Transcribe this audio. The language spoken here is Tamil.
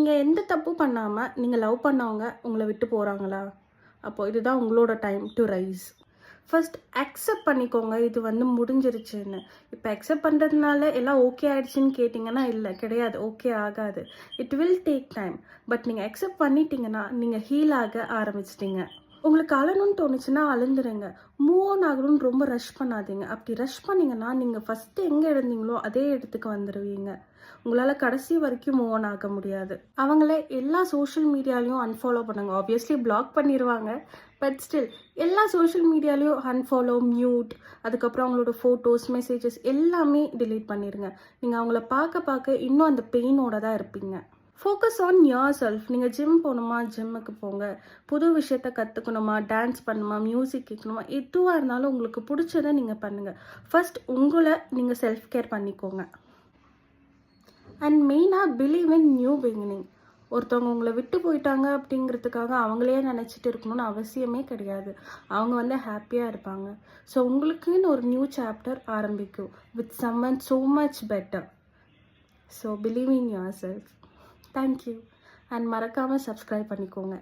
நீங்கள் எந்த தப்பும் பண்ணாமல் நீங்கள் லவ் பண்ணவங்க உங்களை விட்டு போகிறாங்களா? அப்போது இதுதான் உங்களோட time to rice. First accept பண்ணிக்கோங்க இது வந்து முடிஞ்சிருச்சுன்னு. இப்போ அக்செப்ட் பண்ணுறதுனால எல்லாம் ஓகே ஆகிடுச்சின்னு கேட்டிங்கன்னா இல்லை, கிடையாது, ஓகே ஆகாது. It will take time. But நீங்கள் அக்செப்ட் பண்ணிட்டீங்கன்னா நீங்கள் ஹீல் ஆக ஆரம்பிச்சிட்டிங்க. உங்களுக்கு அழணும்னு தோணுச்சுன்னா அழுந்துருங்க. மூவ் ஆன் ஆகணும்னு ரொம்ப ரஷ் பண்ணாதீங்க. அப்படி ரஷ் பண்ணிங்கன்னா நீங்கள் ஃபஸ்ட்டு எங்கே இருந்தீங்களோ அதே இடத்துக்கு வந்துடுவீங்க. உங்களால் கடைசி வரைக்கும் மூவ் ஆன் ஆக முடியாது. அவங்கள எல்லா சோஷியல் மீடியாலையும் அன்ஃபாலோ பண்ணுங்க. ஆப்வியஸ்லி பிளாக் பண்ணிடுவாங்க. பட் ஸ்டில் எல்லா சோஷியல் மீடியாலையும் அன்ஃபாலோ, மியூட், அதுக்கப்புறம் அவங்களோட ஃபோட்டோஸ், மெசேஜஸ் எல்லாமே டிலீட் பண்ணிடுங்க. நீங்கள் அவங்கள பார்க்க இன்னும் அந்த பெயினோட தான் இருப்பீங்க. Focus on your self. நீங்கள் ஜிம் போகணுமா, ஜிம்முக்கு போங்க. புது விஷயத்த கற்றுக்கணுமா, டான்ஸ் பண்ணணுமா, மியூசிக் கேட்கணுமா, எதுவாக இருந்தாலும் உங்களுக்கு பிடிச்சதை நீங்கள் பண்ணுங்கள். ஃபர்ஸ்ட் உங்களை நீங்கள் செல்ஃப் கேர் பண்ணிக்கோங்க. அண்ட் மெயினாக பிலீவ் இன் நியூ பிகினிங். ஒருத்தவங்க உங்களை விட்டு போயிட்டாங்க அப்படிங்கிறதுக்காக அவங்களே நினச்சிட்டு இருக்கணும்னு அவசியமே கிடையாது. அவங்க வந்து ஹாப்பியாக இருப்பாங்க. ஸோ உங்களுக்குன்னு ஒரு நியூ சாப்டர் ஆரம்பிக்கும் with someone so much better. So believe in your self. Thank you. And மறக்காமல் சப்ஸ்கிரைப் பண்ணிக்கோங்க.